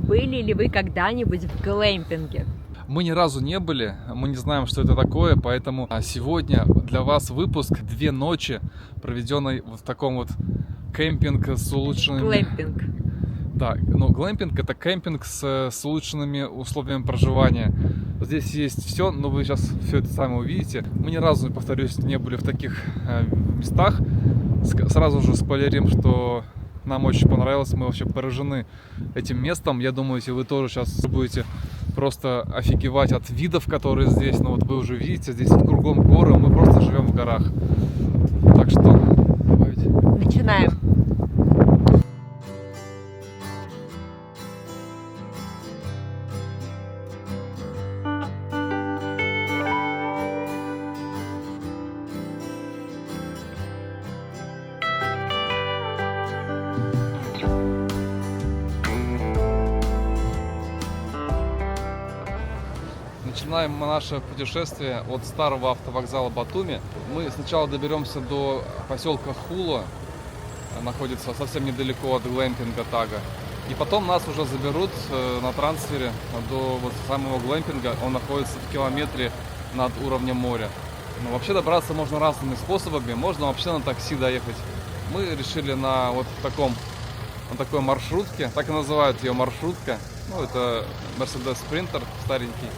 были ли вы когда-нибудь в глэмпинге? Мы ни разу не были, мы не знаем, что это такое, поэтому сегодня для вас выпуск 2 ночи, проведенный в таком вот кемпинг с улучшенными... Глэмпинг. Да, но глэмпинг — это кемпинг с улучшенными условиями проживания. Здесь есть все, но вы сейчас все это сами увидите. Мы ни разу, повторюсь, не были в таких местах. Сразу же спойлерим, что нам очень понравилось, мы вообще поражены этим местом. Я думаю, если вы тоже сейчас будете просто офигевать от видов, которые здесь. Ну вот вы уже видите, здесь кругом горы, мы просто живем в горах. Так что давайте. Начинаем. Начинаем мы наше путешествие от старого автовокзала Батуми. Мы сначала доберемся до поселка Хула, находится совсем недалеко от глэмпинга Тага. И потом нас уже заберут на трансфере до вот самого глэмпинга. Он находится в километре над уровнем моря. Но вообще добраться можно разными способами. Можно вообще на такси доехать. Мы решили на вот такой маршрутке. Так и называют ее маршрутка. Ну, это Mercedes Sprinter старенький.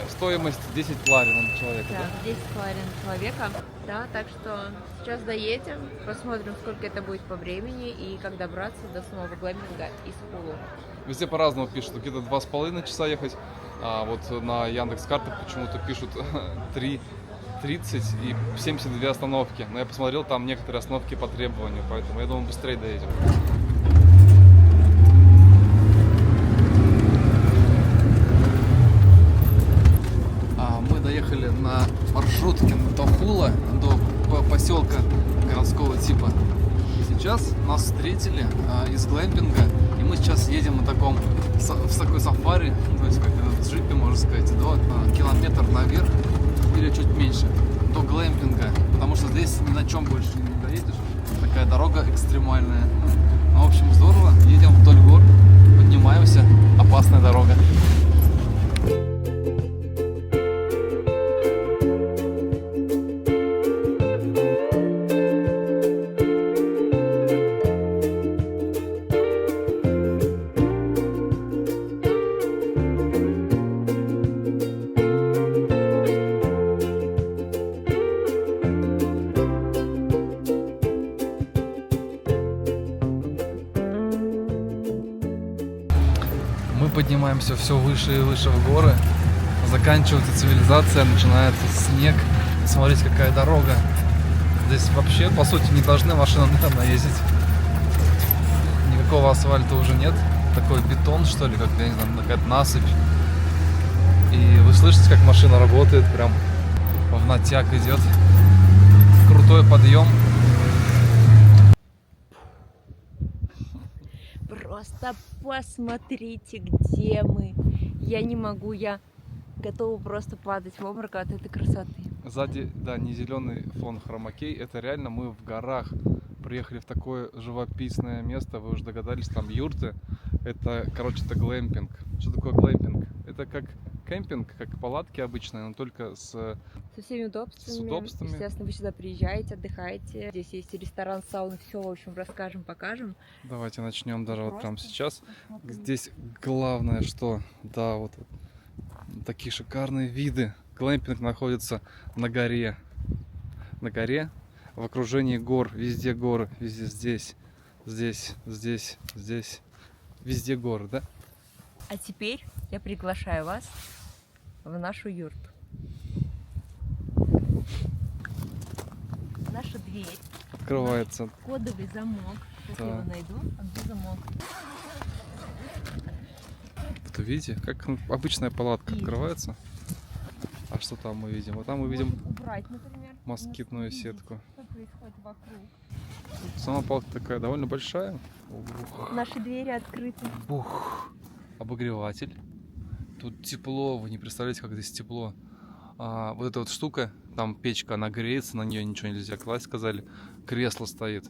Стоимость 10 ларин на человека. Да, 10 ларин человека. Да, так что сейчас доедем, посмотрим, сколько это будет по времени и как добраться до самого глэмпинга из Хулу. Везде по-разному пишут, где-то 2,5 часа ехать, а вот на Яндекс.Картах почему-то пишут 3:30 и 72 остановки. Но я посмотрел, там некоторые остановки по требованию, поэтому я думаю, быстрее доедем. Доехали на маршрутке до Хула, до поселка городского типа. Сейчас нас встретили из глэмпинга, и мы сейчас едем в такой сафари, то есть как в джипе, можно сказать, до километр наверх или чуть меньше, до глэмпинга, потому что здесь ни на чем больше не доедешь. Такая дорога экстремальная. Ну, в общем, здорово. Едем вдоль гор, поднимаемся. Опасная дорога. Мы поднимаемся все выше и выше в горы. Заканчивается цивилизация, начинается снег. Смотрите, какая дорога. Здесь вообще, по сути, не должны машины, наверное, ездить. Никакого асфальта уже нет. Такой бетон, что ли, как, я не знаю, какая-то насыпь. И вы слышите, как машина работает, прям в натяг идет. Крутой подъем. Просто посмотрите, где мы. Я не могу, я готова просто падать в обморок от этой красоты. Сзади, да, не зеленый фон хромакей. Это реально мы в горах. Приехали в такое живописное место. Вы уже догадались, там юрты. Это, короче, это глэмпинг. Что такое глэмпинг? Это как кемпинг, как палатки обычные, но только со всеми удобствами. С удобствами. Естественно, вы сюда приезжаете, отдыхаете. Здесь есть ресторан, сауна, все, в общем, расскажем, покажем. Давайте начнем даже вот прямо сейчас. Здесь главное, что, да, вот такие шикарные виды. Глэмпинг находится на горе. На горе, в окружении гор, везде горы, везде здесь. Везде горы, да? А теперь я приглашаю вас в нашу юрту. Наша дверь. Открывается. Кодовый замок. Сейчас я его найду. А где замок? Вот видите, как обычная палатка открывается. А что там мы видим? Вот там мы видим убрать, например, москитную сетку. Что происходит вокруг? Сама палатка такая довольно большая. Наши двери открыты. Бух. Обогреватель. Тут тепло, вы не представляете, как здесь тепло. Вот эта вот штука, там печка, она греется, на нее ничего нельзя класть, сказали. Кресло стоит.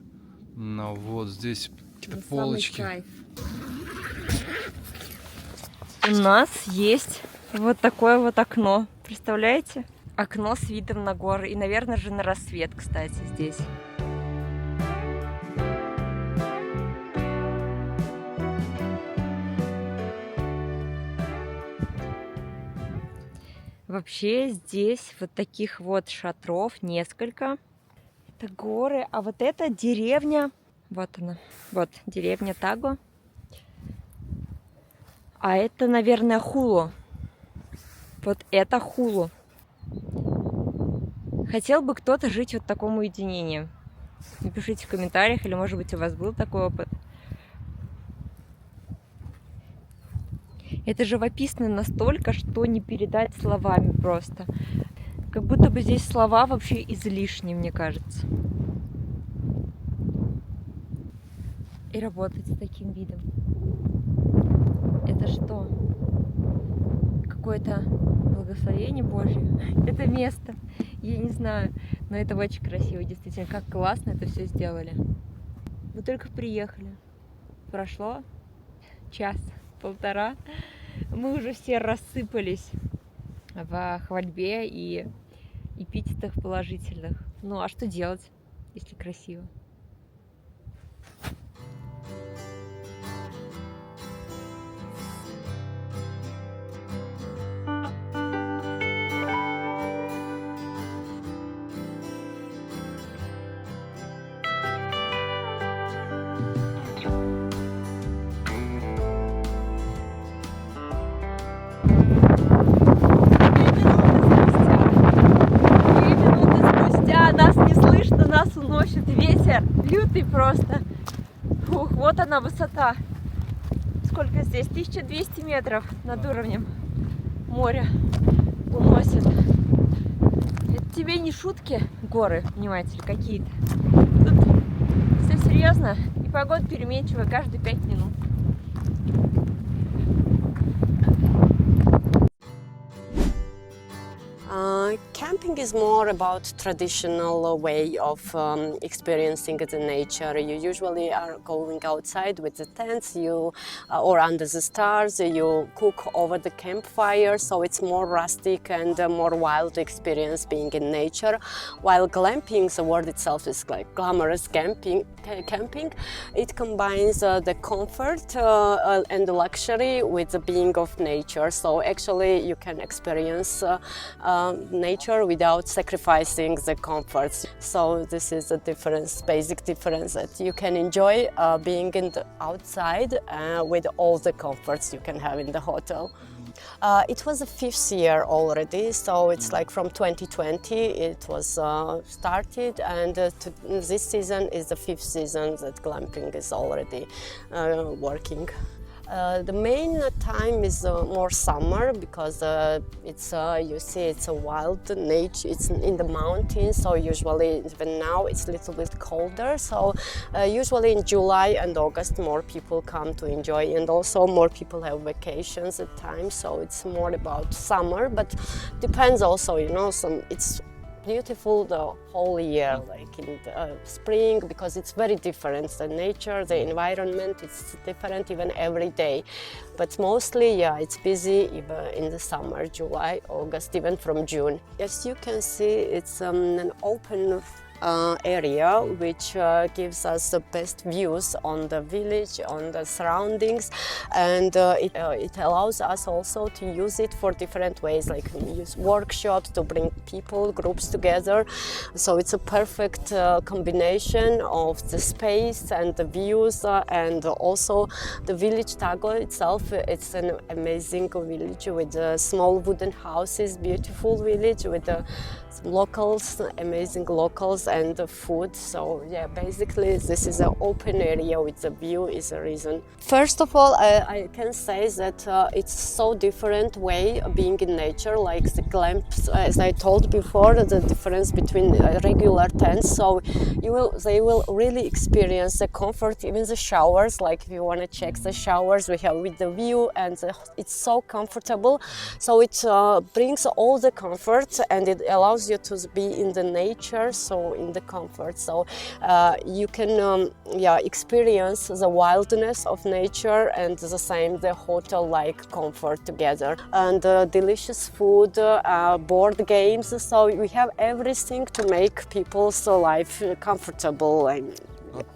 Ну, вот здесь какие-то полочки. Кайф. У нас есть вот такое вот окно. Представляете? Окно с видом на горы. И, наверное же, на рассвет, кстати, здесь. Вообще здесь вот таких вот шатров несколько. Это горы, а вот это деревня. Вот она. Вот деревня Таго. А это, наверное, Хулу. Вот это Хулу. Хотел бы кто-то жить вот в таком уединении? Напишите в комментариях, или, может быть, у вас был такой опыт. Это живописно настолько, что не передать словами просто. Как будто бы здесь слова вообще излишни, мне кажется. И работать с таким видом. Это что? Какое-то благословение Божье? Это место? Я не знаю. Но это очень красиво, действительно. Как классно это все сделали. Мы только приехали. Прошло час-полтора. Мы уже все рассыпались в хвальбе и эпитетах положительных. Ну а что делать, если красиво? Нас не слышно, нас уносит ветер лютый просто. Ух, вот она высота. Сколько здесь? 1200 метров над уровнем моря уносит. Это тебе не шутки, горы, вниматель, какие-то. Тут все серьезно, и погода переменчивая каждые 5 минут. Camping is more about traditional way of experiencing the nature. You usually are going outside with the tents, or under the stars. You cook over the campfire, so it's more rustic and more wild experience being in nature. While glamping, the word itself is like glamorous camping. It combines the comfort and the luxury with the being of nature. So actually, you can experience nature without sacrificing the comforts. So this is a difference, basic difference, that you can enjoy being in the outside with all the comforts you can have in the hotel. It was the 5th year already, so it's like from 2020 it was started, and this season is the 5th season that glamping is already working. The main time is more summer, because you see it's a wild nature, it's in the mountains, so usually even now it's a little bit colder, so usually in July and August more people come to enjoy, and also more people have vacations at times, so it's more about summer, but depends also, it's beautiful the whole year, like in the spring, because it's very different. The nature, the environment, it's different even every day. But mostly, yeah, it's busy even in the summer, July, August, even from June. As you can see, it's an open area which gives us the best views on the village, on the surroundings, and it allows us also to use it for different ways, like we use workshops to bring people, groups together. So it's a perfect combination of the space and the views, and also the village Tago itself. It's an amazing village with small wooden houses, beautiful village with locals, amazing locals, and the food. So yeah, basically this is an open area with the view is a reason. First of all, I can say that it's so different way of being in nature, like the glamps, as I told before, the difference between regular tents. So they will really experience the comfort, even the showers, like if you want to check the showers we have with the view, and it's so comfortable. So it brings all the comfort, and it allows you to be in the nature, so in the comfort. So you can experience the wildness of nature and the same the hotel-like comfort together. And delicious food, board games. So we have everything to make people's life comfortable and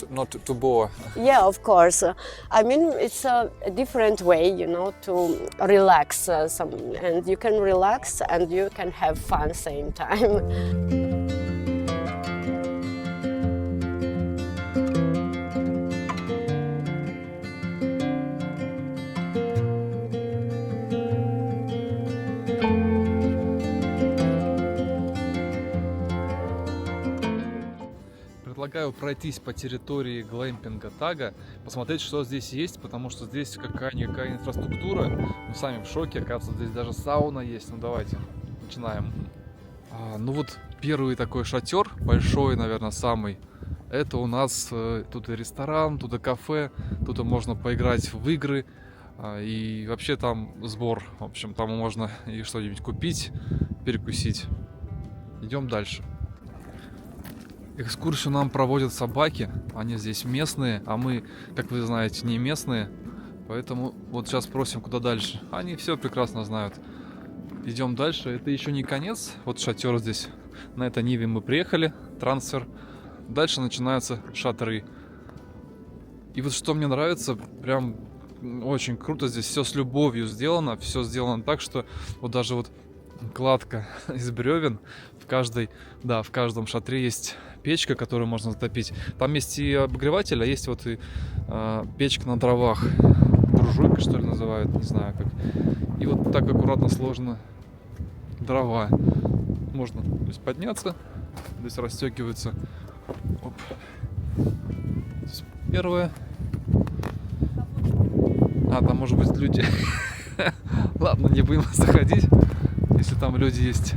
Not to bore. yeah, of course. I mean, it's a different way, you know, to relax and you can relax and you can have fun same time. Предлагаю пройтись по территории глэмпинга Тага, посмотреть, что здесь есть, потому что здесь какая-никакая инфраструктура. Мы сами в шоке, оказывается, здесь даже сауна есть. Ну давайте, начинаем. Ну вот первый такой шатер, большой, наверное, самый. Это у нас тут и ресторан, тут и кафе, тут и можно поиграть в игры. И вообще там сбор. В общем, там можно и что-нибудь купить, перекусить. Идем дальше. Экскурсию нам проводят собаки, они здесь местные, а мы, как вы знаете, не местные, поэтому вот сейчас спросим, куда дальше. Они все прекрасно знают. Идем дальше, это еще не конец, вот шатер здесь, на этой Ниве мы приехали, трансфер. Дальше начинаются шатры. И вот что мне нравится, прям очень круто, здесь все с любовью сделано, все сделано так, что вот даже вот кладка из бревен, в каждом шатре есть печка, которую можно затопить. Там есть и обогреватель, а есть вот и печка на дровах. Буржуйка, что ли, называют, не знаю как. И вот так аккуратно сложно дрова. Можно здесь подняться, здесь расстегивается. Оп. Здесь первое. Там может быть люди. Ладно, не будем заходить, если там люди есть.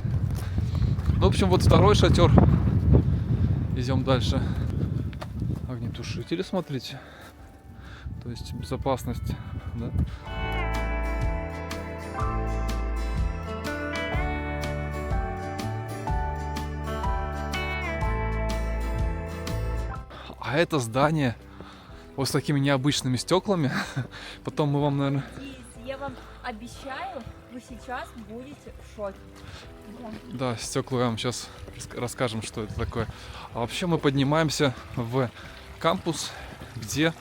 Ну, в общем, вот второй шатер. Идем дальше. Огнетушители, смотрите. То есть безопасность, да? А это здание вот с такими необычными стеклами. Потом мы вам, наверное... Я вам обещаю, вы сейчас будете в шоке. Да, стекла вам сейчас расскажем, что это такое. А вообще мы поднимаемся в кампус, где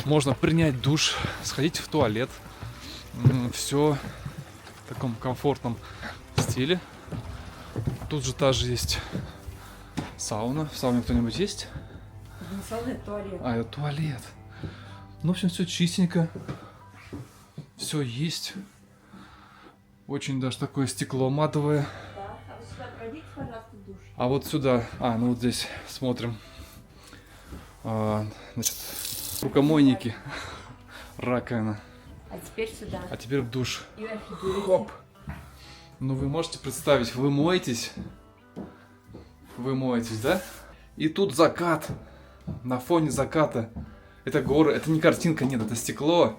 можно принять душ, сходить в туалет. Все в таком комфортном стиле. Тут же тоже есть сауна. В сауне кто-нибудь есть? Не сауна, это туалет. Это туалет. Ну, в общем, все чистенько. Все есть. Очень даже такое стекло матовое. Да, а вы сюда пройдите, пожалуйста, в душ. А вот сюда, ну вот здесь смотрим. Значит, рукомойники, раковина. А теперь сюда. А теперь в душ. И офигеть. Хоп. Ну вы можете представить, вы моетесь, да? И тут закат. На фоне заката. Это горы, это не картинка, нет, это стекло.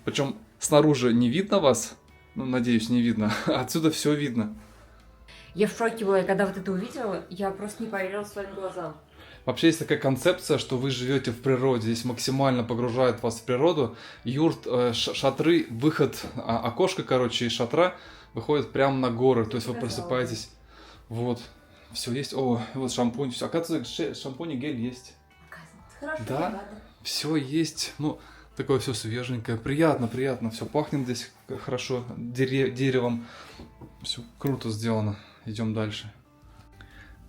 Причем снаружи не видно вас. Ну, надеюсь, не видно. Отсюда все видно. Я в шоке была, когда вот это увидела, я просто не поверила своим глазам. Вообще есть такая концепция, что вы живете в природе. Здесь максимально погружает вас в природу. Юрт, шатры, выход, окошко, короче, из шатра выходит прямо на горы. То есть вы просыпаетесь. Вот. Все есть. О, вот шампунь. Все. Оказывается, шампунь и гель есть. Хорошо, Да. Все есть. Ну, такое все свеженькое. Приятно. Все пахнет здесь хорошо. Деревом. Все круто сделано. Идем дальше.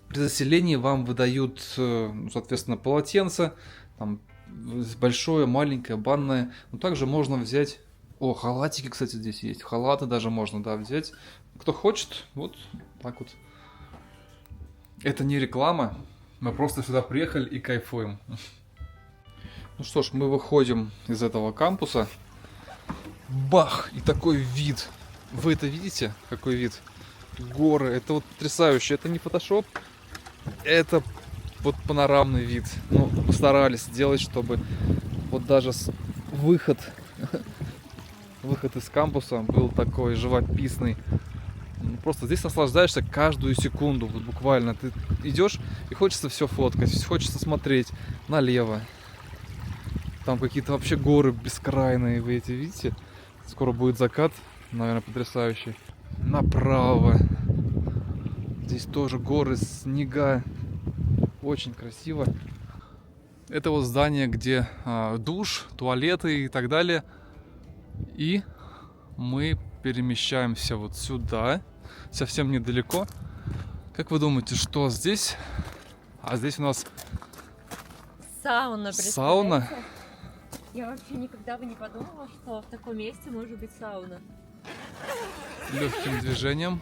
При заселении вам выдают, соответственно, полотенце. Там большое, маленькое, банное. Но также можно взять... О, халатики, кстати, здесь есть. Халаты даже можно, да, взять. Кто хочет, вот так вот. Это не реклама. Мы просто сюда приехали и кайфуем. Ну что ж, мы выходим из этого кампуса. Бах! И такой вид. Вы это видите? Какой вид? Горы. Это вот потрясающе. Это не фотошоп. Это вот панорамный вид. Ну, постарались сделать, чтобы вот даже выход из кампуса был такой живописный. Просто здесь наслаждаешься каждую секунду, вот буквально. Ты идешь и хочется все фоткать, хочется смотреть налево. Там какие-то вообще горы бескрайные, вы эти видите? Скоро будет закат, наверное, потрясающий. Направо. Здесь тоже горы, снега. Очень красиво. Это вот здание, где душ, туалеты и так далее. И мы перемещаемся вот сюда, совсем недалеко. Как вы думаете, что здесь? А здесь у нас Сауна, сауна. представляете? Я вообще никогда бы не подумала, что в таком месте может быть сауна. Легким движением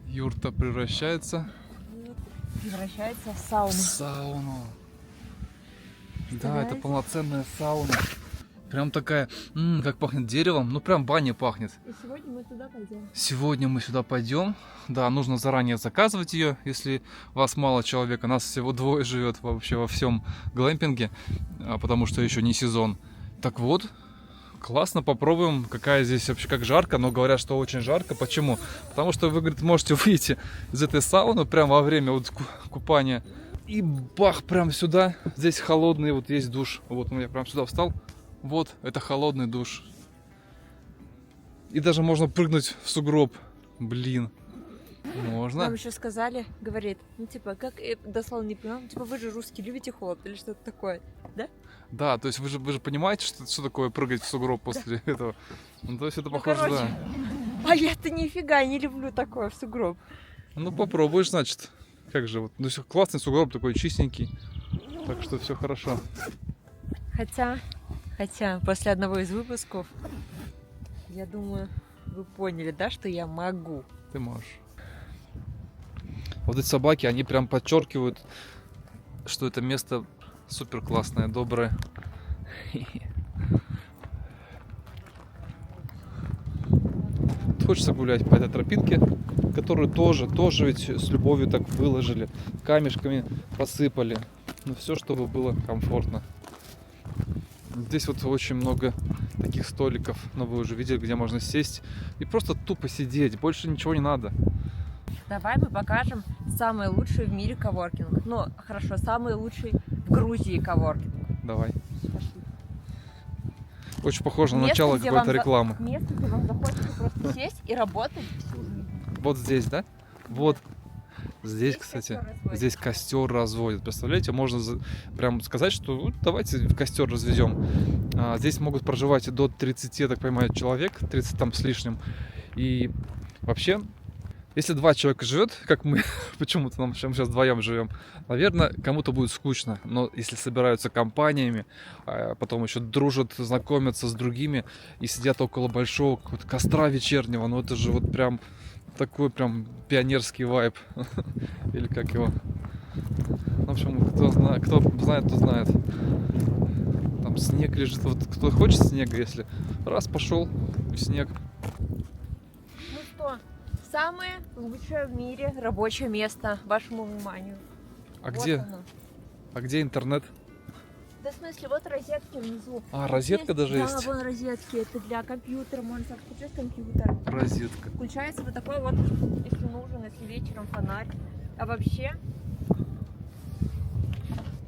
юрта превращается Превращается в сауну. в сауну. Да, это Представляете? полноценная сауна. Прям такая, как пахнет деревом. Ну прям баня пахнет. И сегодня мы туда пойдем. Сегодня мы сюда пойдем. Да, нужно заранее заказывать ее, если вас мало человек. Нас всего 2 живет вообще во всем глэмпинге, потому что еще не сезон. Так вот, классно, попробуем, какая здесь вообще, как жарко. Но говорят, что очень жарко. Почему? Потому что вы, говорит, можете выйти из этой сауны прямо во время вот купания. И бах, прям сюда. Здесь холодный, вот есть душ. Вот я прям сюда встал. Вот, это холодный душ. И даже можно прыгнуть в сугроб. Блин. Можно. Нам еще сказали, говорит, ну типа, как, дословно не понимаю, типа, вы же русские, любите холод или что-то такое, да? Да, то есть вы же понимаете, что такое прыгать в сугроб после этого? Ну, то есть это Ну, похоже, короче. да. А я-то нифига не люблю такое в сугроб. Ну попробуешь, значит. Как же вот. Ну, всё, классный сугроб, такой чистенький. Так что все хорошо. Хотя, после одного из выпусков, я думаю, вы поняли, да, что я могу. Ты можешь. Вот эти собаки, они прям подчеркивают, что это место супер классное, доброе. Хочется гулять по этой тропинке, которую тоже ведь с любовью так выложили, камешками посыпали. Ну все, чтобы было комфортно. Здесь вот очень много таких столиков, но вы уже видели, где можно сесть и просто тупо сидеть, больше ничего не надо. Давай мы покажем самый лучший в мире коворкинг. Ну, хорошо, самый лучший в Грузии коворкинг. Давай. Пошли. Очень похоже на Место, начало где какой-то вам рекламы. Место, где вам захочется просто сесть и работать всю жизнь. Вот здесь, да? Вот. Здесь, Здесь кстати, костер разводят. здесь костер разводят. Представляете, можно прям сказать, что вот давайте в костер разведем. Здесь могут проживать до 30, я так понимаю, человек, 30 там с лишним. И вообще, если 2 человека живет, как мы, почему-то нам сейчас вдвоем живем, наверное, кому-то будет скучно. Но если собираются компаниями, потом еще дружат, знакомятся с другими и сидят около большого какого-то костра вечернего, ну это же вот прям такой прям пионерский вайб. Или как его. В общем, кто знает, то знает. Там снег лежит. Вот кто хочет снега, если раз пошел и снег. Ну что, самое лучшее в мире рабочее место вашему вниманию. А Вот где? оно. А где интернет? Да в смысле, вот розетки внизу. А, розетка даже Да, есть? вон розетки, это для компьютера, можно включить компьютер. Розетка. Включается вот такой вот, если нужен, если вечером фонарь. А вообще,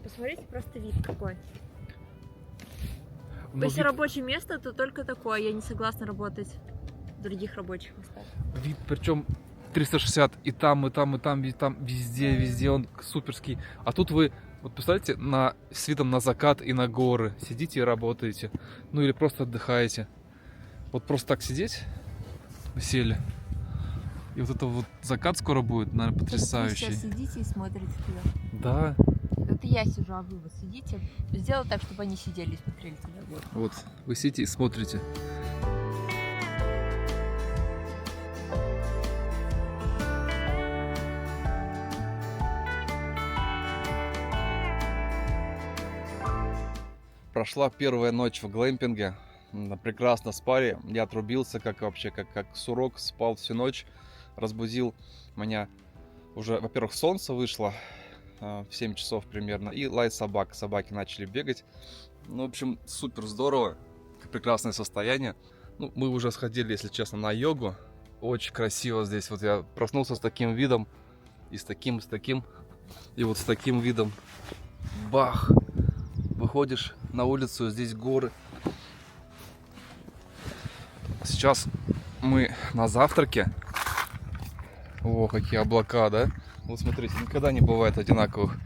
посмотрите, просто вид какой. Ну, Если вид, рабочее место, то только такое. Я не согласна работать в других рабочих местах. вид причем 360 и там, и там, и там, и там, везде он суперский. А тут вы, вот представляете, с видом на закат и на горы сидите и работаете. Ну или просто отдыхаете. Вот просто так сидеть, вы сели. И вот это вот закат скоро будет, наверное, потрясающий. Вы сейчас сидите и смотрите туда. Да. Это я сижу, а вы вот сидите. Сделай так, чтобы они сидели и смотрели туда. Вот. Вот, вы сидите и смотрите. Прошла первая ночь в глэмпинге. Прекрасно спали. Я отрубился, как вообще, как сурок. Спал всю ночь. Разбудил меня уже, во-первых, солнце вышло в 7 часов примерно. И лай собак. Собаки начали бегать. Ну, в общем, супер здорово. Прекрасное состояние. Ну, мы уже сходили, если честно, на йогу. Очень красиво здесь. Вот я проснулся с таким видом, и с таким, и вот с таким видом. Бах! Выходишь на улицу, здесь горы. Сейчас мы на завтраке. О, какие облака, да? Вот смотрите, никогда не бывает одинаковых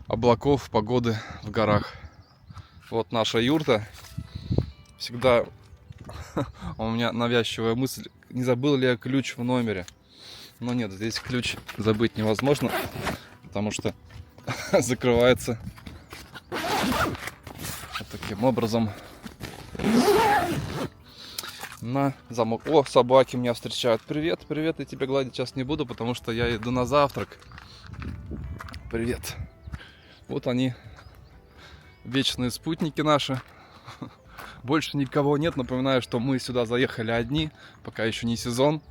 облаков, погоды в горах. Вот наша юрта. Всегда у меня навязчивая мысль, не забыл ли я ключ в номере. Но нет, здесь ключ забыть невозможно, потому что закрывается вот таким образом на замок. О, собаки меня встречают. Привет, привет, я тебя гладить сейчас не буду, потому что я иду на завтрак. Привет. Вот они, вечные спутники наши. Больше никого нет. Напоминаю, что мы сюда заехали одни, пока еще не сезон.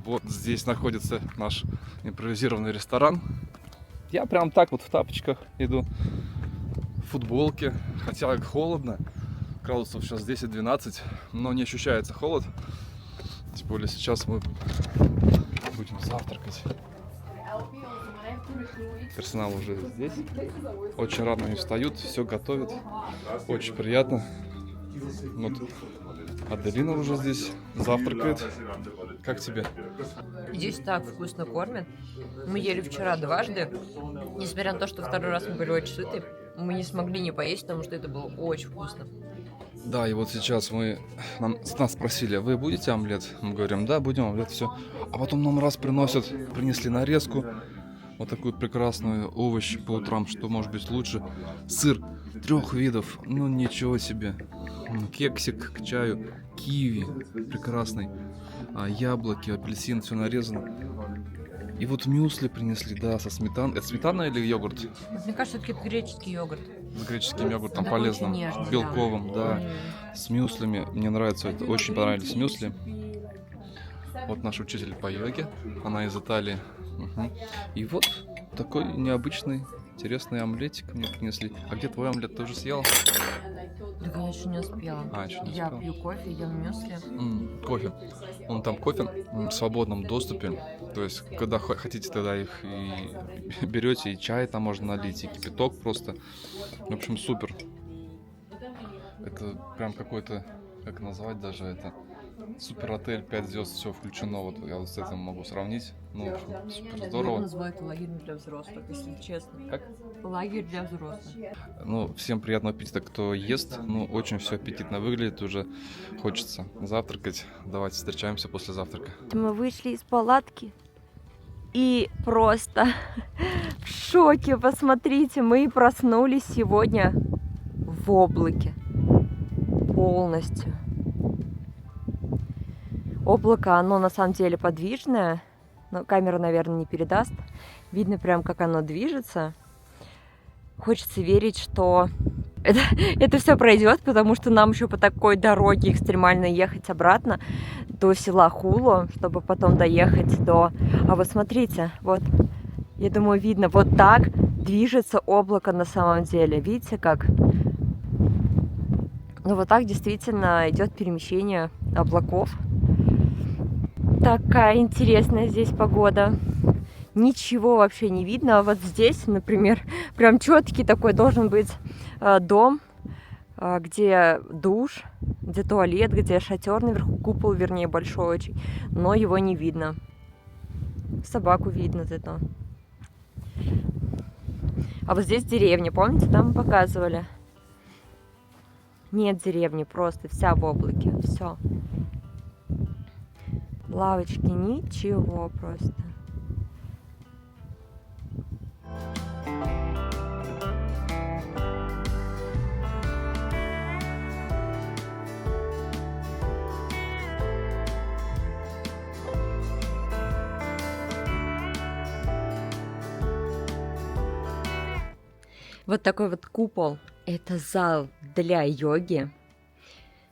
Вот здесь находится наш импровизированный ресторан. Я прям так вот в тапочках иду, в футболке, хотя холодно. Градусов сейчас 10-12, но не ощущается холод. Тем более сейчас мы будем завтракать. Персонал уже здесь. Очень рано они встают, все готовят. Очень приятно. Вот Аделина уже здесь завтракает. Как тебе? Здесь так вкусно кормят. Мы ели вчера дважды. Несмотря на то, что второй раз мы были очень сыты, мы не смогли не поесть, потому что это было очень вкусно. Да, и вот сейчас нас спросили, вы будете омлет? Мы говорим, да, будем омлет, все. А потом нам принесли нарезку, вот такую прекрасную, овощи по утрам, что может быть лучше. Сыр 3 видов, ну ничего себе. Кексик к чаю, киви прекрасный, яблоки, апельсин, все нарезано. И вот мюсли принесли, да, со сметаной. Это сметана или йогурт? Мне кажется, это греческий йогурт. С греческим йогуртом Да, полезным, очень нежный, белковым, да. С мюслями. Мне нравится это. Очень понравились мюсли. Вот наш учитель по йоге. Она из Италии. Угу. И вот такой необычный, интересный омлетик мне принесли. А где твой омлет? Ты уже съел? Да, я еще не успела. Еще не Я успел. пью кофе, ем мюсли. Кофе. Он там кофе в свободном доступе. То есть, когда хотите, тогда их и берете, и чай там можно налить, и кипяток просто. В общем, супер. Это прям какой-то, как назвать даже это, супер отель, 5 звезд, все включено. Вот я вот с этим могу сравнить. Ну, в общем, супер Я здорово. называю это лагерем для взрослых, если честно. Как? Лагерь для взрослых. Ну, всем приятного аппетита, кто ест. Ну, очень все аппетитно выглядит, уже хочется завтракать. Давайте встречаемся после завтрака. Мы вышли из палатки и просто в шоке. Посмотрите, мы проснулись сегодня в облаке. Полностью. Облако, оно на самом деле подвижное, но камера, наверное, не передаст. Видно прям, как оно движется. Хочется верить, что это все пройдет, потому что нам еще по такой дороге экстремально ехать обратно до села Хуло, чтобы потом доехать до... А вот смотрите, вот, я думаю, видно, вот так движется облако на самом деле. Видите, как? Ну вот так действительно идет перемещение облаков. Такая интересная здесь погода. Ничего вообще не видно. А вот здесь, например, прям четкий такой должен быть дом, где душ, где туалет, где шатер наверху, купол, вернее, большой очень, но его не видно. Собаку видно зато. А вот здесь деревня, помните, там показывали? Нет деревни, просто вся в облаке, все. Лавочки, ничего просто. Вот такой вот купол. Это зал для йоги.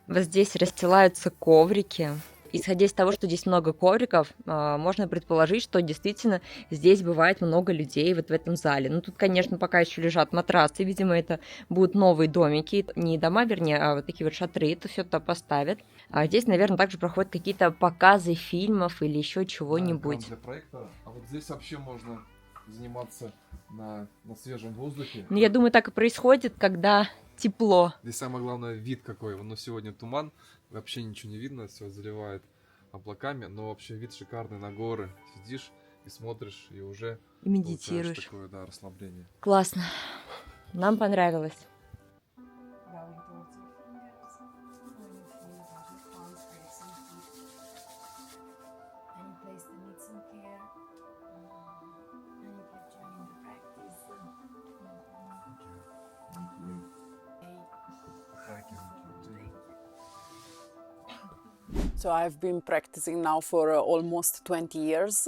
Вот здесь расстилаются коврики. исходя из того, что здесь много ковриков, можно предположить, что действительно здесь бывает много людей вот в этом зале. Ну, тут, конечно, пока еще лежат матрасы, видимо, это будут новые домики, не дома, вернее, а вот такие вот шатры, это все туда поставят. А здесь, наверное, также проходят какие-то показы фильмов или еще чего-нибудь. Для проекта. А вот здесь вообще можно заниматься на свежем воздухе. Ну, я думаю, так и происходит, когда тепло. Здесь самое главное вид какой. Но сегодня туман, вообще ничего не видно, все заливает облаками, но вообще вид шикарный на горы. Сидишь и смотришь, и уже И медитируешь. получаешь такое, да, расслабление. Классно. Нам понравилось. So I've been practicing now for almost 20 years.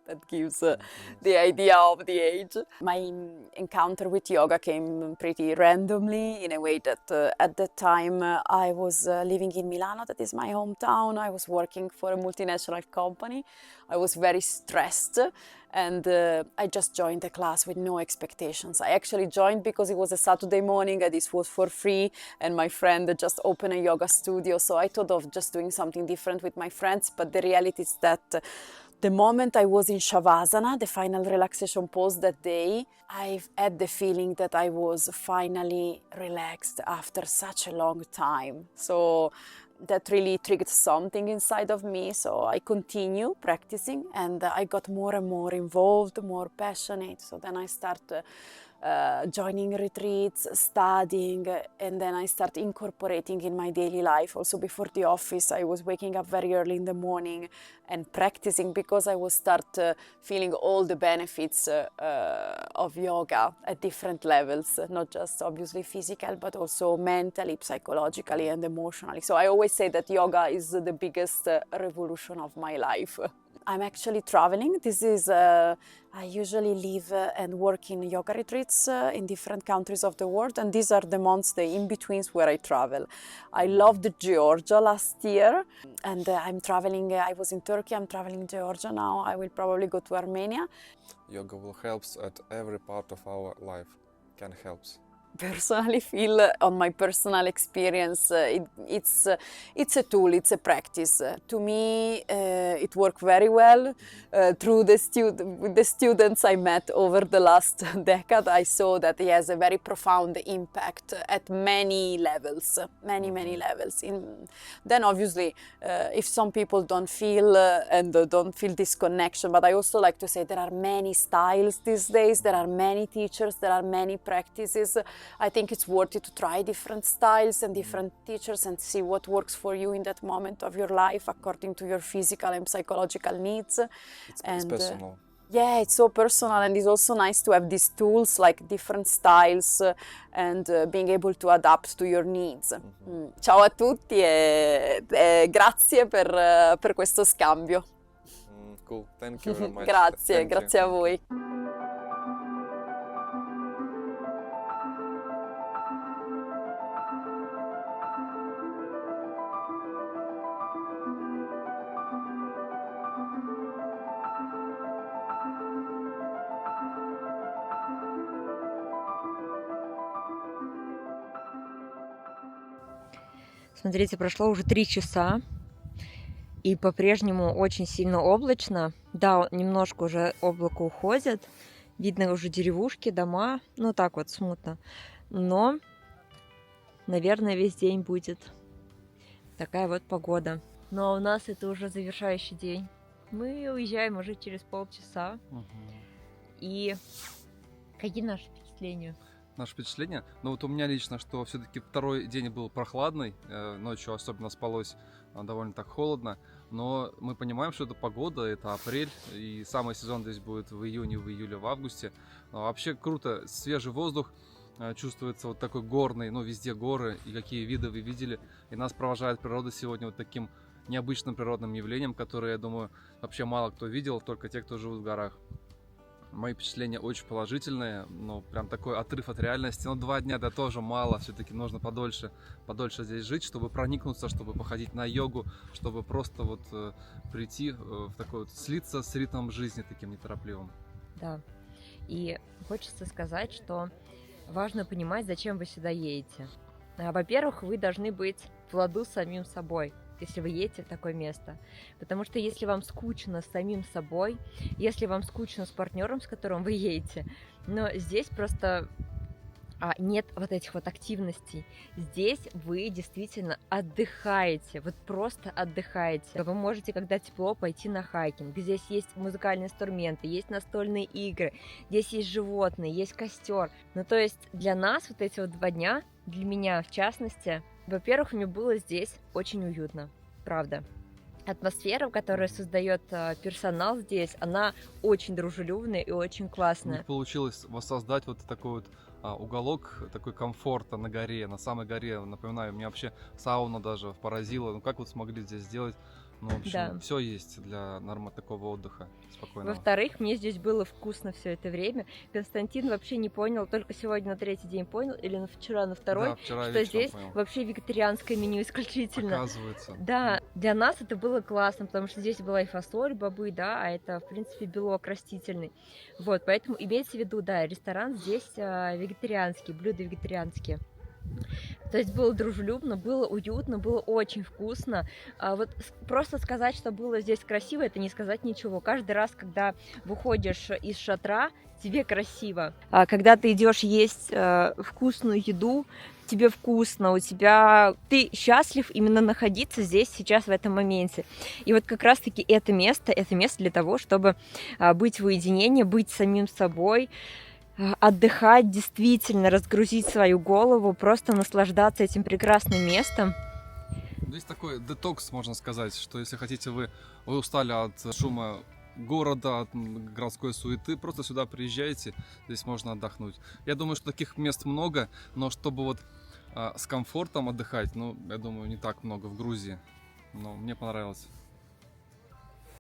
That gives the idea of the age. My encounter with yoga came pretty randomly in a way that at that time I was living in Milano, that is my hometown. I was working for a multinational company. I was very stressed and I just joined the class with no expectations. I actually joined because it was a Saturday morning and this was for free and my friend just opened a yoga studio. So I thought of just doing something different with my friends, but the reality is that the moment I was in Shavasana, the final relaxation pose that day, I had the feeling that I was finally relaxed after such a long time. So that really triggered something inside of me. So I continue practicing and I got more and more involved, more passionate. So then I started joining retreats, studying, and then I start incorporating in my daily life. Also before the office, I was waking up very early in the morning and practicing because I was start feeling all the benefits of yoga at different levels, not just obviously physical, but also mentally, psychologically, and emotionally. So I always say that yoga is the biggest revolution of my life. I'm actually traveling. This is, I usually live and work in yoga retreats in different countries of the world, and these are the months, the in-betweens where I travel. I loved Georgia last year, and I'm traveling, I was in Turkey, I'm traveling Georgia now. I will probably go to Armenia. Yoga will help at every part of our life. Can help. Personally feel on my personal experience it's a tool, it's a practice. To me it worked very well through with the students I met over the last decade. I saw that it has a very profound impact at many levels, many levels. Then obviously if some people don't feel and don't feel this connection, but I also like to say there are many styles these days, there are many teachers, there are many practices. I think it's worth it to try different styles and different teachers and see what works for you in that moment of your life according to your physical and psychological needs. It's personal. Yeah, it's so personal, and it's also nice to have these tools like different styles and being able to adapt to your needs. Ciao a tutti e grazie per questo scambio. Cool, thank you very much. Grazie, grazie a voi. Смотрите, прошло уже 3 часа, и по-прежнему очень сильно облачно. Да, немножко уже облако уходит, видно уже деревушки, дома, ну так вот смутно. Но, наверное, весь день будет такая вот погода. Но у нас это уже завершающий день. Мы уезжаем уже через полчаса. И какие наши впечатления? Наше впечатление, ну вот у меня лично, что все-таки второй день был прохладный, ночью особенно спалось довольно так холодно, но мы понимаем, что это погода, это апрель, и самый сезон здесь будет в июне, в июле, в августе. Вообще круто, свежий воздух, чувствуется вот такой горный, ну везде горы, и какие виды вы видели, и нас провожает природа сегодня вот таким необычным природным явлением, которое, я думаю, вообще мало кто видел, только те, кто живут в горах. Мои впечатления очень положительные, но прям такой отрыв от реальности. Но 2 дня, да, тоже мало, все-таки нужно подольше здесь жить, чтобы проникнуться, чтобы походить на йогу, чтобы просто вот прийти в такой вот, слиться с ритмом жизни таким неторопливым. Да. И хочется сказать, что важно понимать, зачем вы сюда едете. Во-первых, вы должны быть в ладу с самим собой, если вы едете в такое место. Потому что если вам скучно с самим собой, если вам скучно с партнером, с которым вы едете, но здесь просто нет вот этих вот активностей. Здесь вы действительно отдыхаете, вот просто отдыхаете. Вы можете, когда тепло, пойти на хайкинг. Здесь есть музыкальные инструменты, есть настольные игры, здесь есть животные, есть костер. Ну, то есть для нас вот эти вот 2 дня, для меня в частности, во-первых, мне было здесь очень уютно, правда. Атмосфера, которую создает персонал здесь, она очень дружелюбная и очень У классная. них получилось воссоздать вот такой вот уголок такой комфорта на горе, на самой горе. Напоминаю, меня вообще сауна даже поразила. Ну как вот смогли здесь сделать? Ну, в общем, Да. все есть для такого отдыха спокойного. Во-вторых, мне здесь было вкусно все это время. Константин вообще не понял, только сегодня на 3-й день понял, или вчера на 2-й, Да, вчера что вечером здесь понял. вообще вегетарианское меню исключительно. Оказывается. Да, для нас это было классно, потому что здесь была и фасоль, бобы, да, а это, в принципе, белок растительный. Вот, поэтому имейте в виду, да, ресторан здесь вегетарианский, блюда вегетарианские. То есть было дружелюбно, было уютно, было очень вкусно. Вот просто сказать, что было здесь красиво, это не сказать ничего. Каждый раз, когда выходишь из шатра, тебе красиво. А когда ты идешь есть вкусную еду, тебе вкусно, ты счастлив именно находиться здесь сейчас в этом моменте. И вот как раз-таки это место для того, чтобы быть в уединении, быть самим собой, отдыхать, действительно разгрузить свою голову, просто наслаждаться этим прекрасным местом. Здесь такой детокс, можно сказать, что если хотите вы устали от шума города, от городской суеты, просто сюда приезжайте, здесь можно отдохнуть. Я думаю, что таких мест много, но чтобы вот с комфортом отдыхать, ну, я думаю, не так много в Грузии. Но мне понравилось.